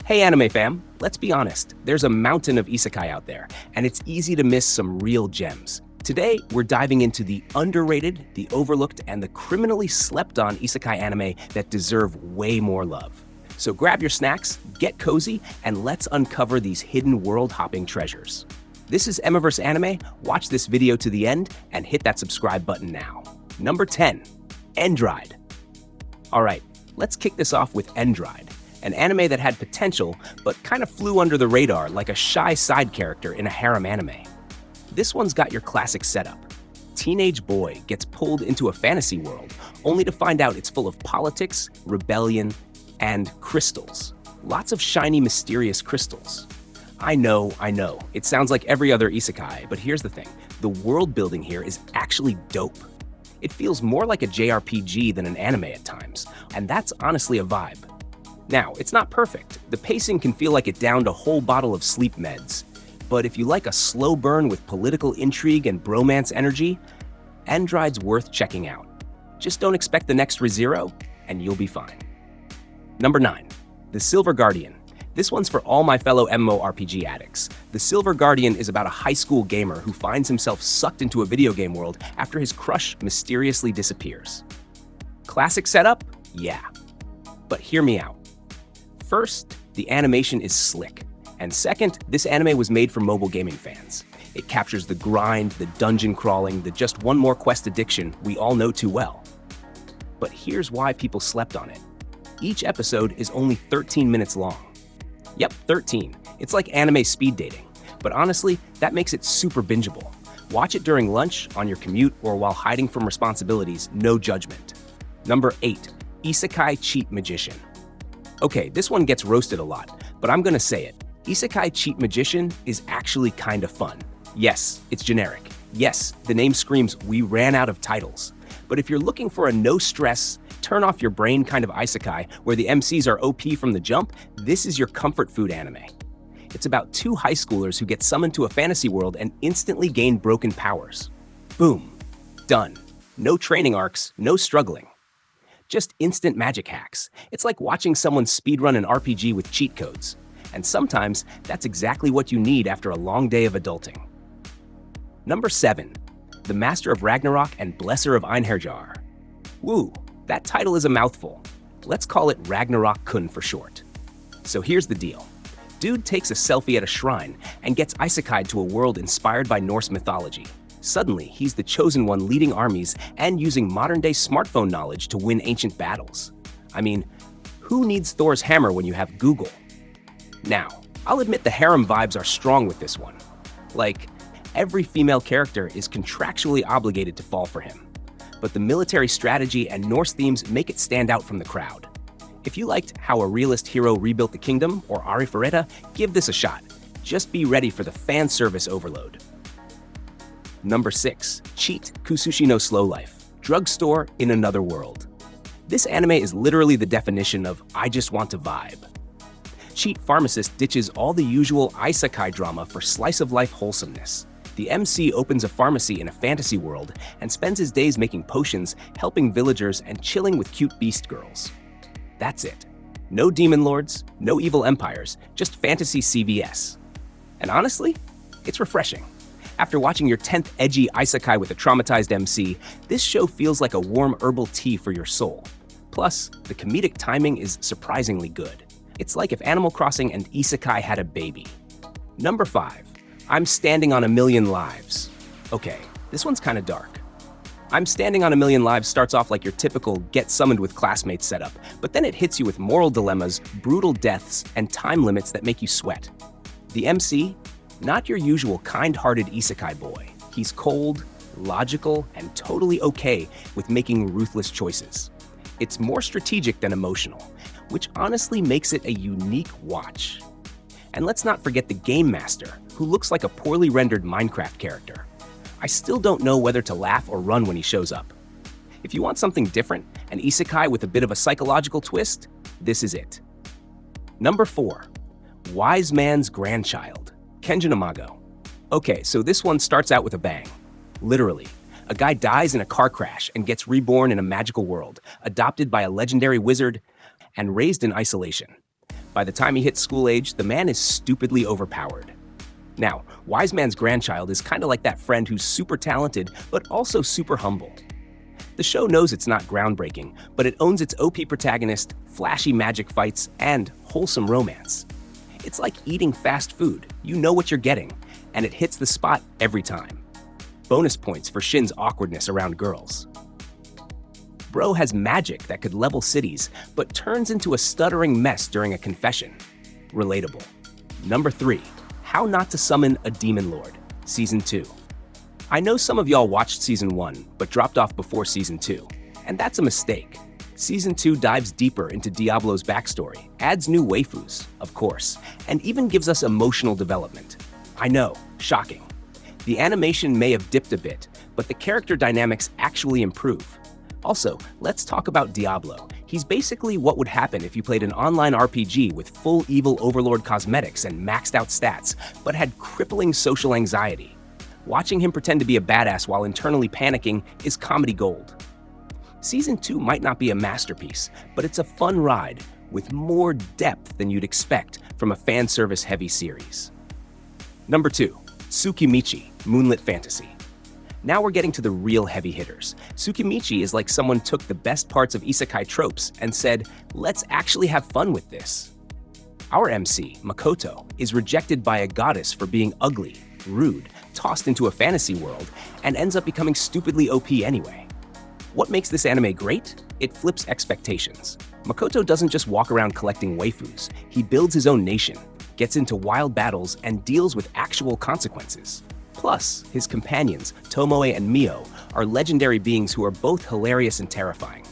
Hey anime fam, let's be honest, there's a mountain of isekai out there, and it's easy to miss some real gems. Today, we're diving into the underrated, the overlooked, and the criminally slept on isekai anime that deserve way more love. So grab your snacks, get cozy, and let's uncover these hidden world-hopping treasures. This is Emeverse Anime, watch this video to the end, and hit that subscribe button now. Number 10, Endride. Alright, let's kick this off with Endride, an anime that had potential, but kind of flew under the radar like a shy side character in a harem anime. This one's got your classic setup. Teenage boy gets pulled into a fantasy world, only to find out it's full of politics, rebellion, and crystals. Lots of shiny, mysterious crystals. I know, it sounds like every other isekai, but here's the thing. The world building here is actually dope. It feels more like a JRPG than an anime at times, and that's honestly a vibe. Now, it's not perfect. The pacing can feel like it downed a whole bottle of sleep meds. But if you like a slow burn with political intrigue and bromance energy, Endride's worth checking out. Just don't expect the next ReZero, and you'll be fine. Number 9, The Silver Guardian. This one's for all my fellow MMORPG addicts. The Silver Guardian is about a high school gamer who finds himself sucked into a video game world after his crush mysteriously disappears. Classic setup? Yeah. But hear me out. First, the animation is slick. And second, this anime was made for mobile gaming fans. It captures the grind, the dungeon crawling, the just one more quest addiction we all know too well. But here's why people slept on it. Each episode is only 13 minutes long. Yep, 13. It's like anime speed dating. But honestly, that makes it super bingeable. Watch it during lunch, on your commute, or while hiding from responsibilities, no judgment. Number 8, Isekai Cheat Magician. Okay, this one gets roasted a lot, but I'm gonna say it. Isekai Cheat Magician is actually kinda fun. Yes, it's generic. Yes, the name screams we ran out of titles. But if you're looking for a no-stress, turn-off-your-brain kind of isekai where the MCs are OP from the jump, this is your comfort food anime. It's about two high schoolers who get summoned to a fantasy world and instantly gain broken powers. Boom. Done. No training arcs, no struggling. Just instant magic hacks. It's like watching someone speedrun an RPG with cheat codes. And sometimes, that's exactly what you need after a long day of adulting. Number 7, The Master of Ragnarok and Blesser of Einherjar. Woo, that title is a mouthful. Let's call it Ragnarok-kun for short. So here's the deal. Dude takes a selfie at a shrine and gets isekai'd to a world inspired by Norse mythology. Suddenly, he's the chosen one leading armies and using modern-day smartphone knowledge to win ancient battles. I mean, who needs Thor's hammer when you have Google? Now, I'll admit the harem vibes are strong with this one. Like, every female character is contractually obligated to fall for him. But the military strategy and Norse themes make it stand out from the crowd. If you liked How a Realist Hero Rebuilt the Kingdom or Arifureta, give this a shot. Just be ready for the fan service overload. Number 6, Cheat Kusushi no Slow Life, Drugstore in Another World. This anime is literally the definition of I just want to vibe. Cheat Pharmacist ditches all the usual isekai drama for slice-of-life wholesomeness. The MC opens a pharmacy in a fantasy world and spends his days making potions, helping villagers, and chilling with cute beast girls. That's it. No demon lords, no evil empires, just fantasy CVS. And honestly, it's refreshing. After watching your 10th edgy isekai with a traumatized MC, this show feels like a warm herbal tea for your soul. Plus, the comedic timing is surprisingly good. It's like if Animal Crossing and isekai had a baby. Number 5, I'm Standing on a Million Lives. Okay, this one's kinda dark. I'm Standing on a Million Lives starts off like your typical get summoned with classmates setup, but then it hits you with moral dilemmas, brutal deaths, and time limits that make you sweat. The MC? Not your usual kind-hearted isekai boy. He's cold, logical, and totally okay with making ruthless choices. It's more strategic than emotional, which honestly makes it a unique watch. And let's not forget the Game Master, who looks like a poorly rendered Minecraft character. I still don't know whether to laugh or run when he shows up. If you want something different, an isekai with a bit of a psychological twist, this is it. Number 4, Wise Man's Grandchild, Kenjin Amago. Okay, so this one starts out with a bang. Literally, a guy dies in a car crash and gets reborn in a magical world, adopted by a legendary wizard, and raised in isolation. By the time he hits school age, the man is stupidly overpowered. Now, Wise Man's grandchild is kind of like that friend who's super talented, but also super humble. The show knows it's not groundbreaking, but it owns its OP protagonist, flashy magic fights, and wholesome romance. It's like eating fast food. You know what you're getting, and it hits the spot every time. Bonus points for Shin's awkwardness around girls. Bro has magic that could level cities, but turns into a stuttering mess during a confession. Relatable. Number 3. How Not to Summon a Demon Lord, Season 2. I know some of y'all watched Season 1, but dropped off before Season 2, and that's a mistake. Season 2 dives deeper into Diablo's backstory, adds new waifus, of course, and even gives us emotional development. I know, shocking. The animation may have dipped a bit, but the character dynamics actually improve. Also, let's talk about Diablo. He's basically what would happen if you played an online RPG with full evil overlord cosmetics and maxed out stats, but had crippling social anxiety. Watching him pretend to be a badass while internally panicking is comedy gold. Season 2 might not be a masterpiece, but it's a fun ride with more depth than you'd expect from a fan service-heavy series. Number 2. Sukimichi, Moonlit Fantasy. Now we're getting to the real heavy hitters. Sukimichi is like someone took the best parts of isekai tropes and said, let's actually have fun with this. Our MC, Makoto, is rejected by a goddess for being ugly, rude, tossed into a fantasy world, and ends up becoming stupidly OP anyway. What makes this anime great? It flips expectations. Makoto doesn't just walk around collecting waifus, he builds his own nation, gets into wild battles, and deals with actual consequences. Plus, his companions, Tomoe and Mio, are legendary beings who are both hilarious and terrifying.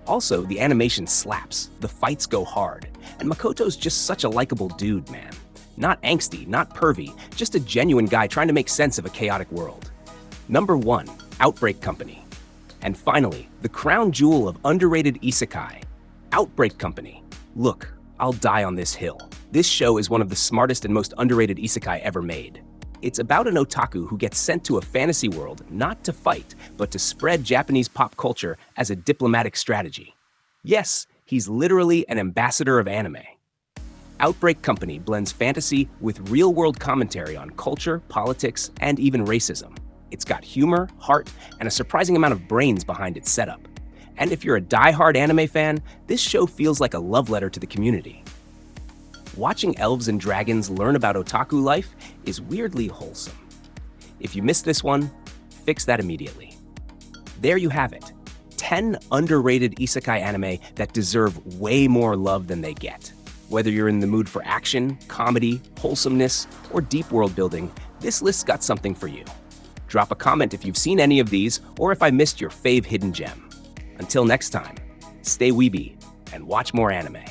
Also, the animation slaps, the fights go hard, and Makoto's just such a likable dude, man. Not angsty, not pervy, just a genuine guy trying to make sense of a chaotic world. Number 1. Outbreak Company. And finally, the crown jewel of underrated isekai, Outbreak Company. Look, I'll die on this hill. This show is one of the smartest and most underrated isekai ever made. It's about an otaku who gets sent to a fantasy world not to fight, but to spread Japanese pop culture as a diplomatic strategy. Yes, he's literally an ambassador of anime. Outbreak Company blends fantasy with real-world commentary on culture, politics, and even racism. It's got humor, heart, and a surprising amount of brains behind its setup. And if you're a die-hard anime fan, this show feels like a love letter to the community. Watching elves and dragons learn about otaku life is weirdly wholesome. If you missed this one, fix that immediately. There you have it. 10 underrated isekai anime that deserve way more love than they get. Whether you're in the mood for action, comedy, wholesomeness, or deep world building, this list's got something for you. Drop a comment if you've seen any of these or if I missed your fave hidden gem. Until next time, stay weeby and watch more anime.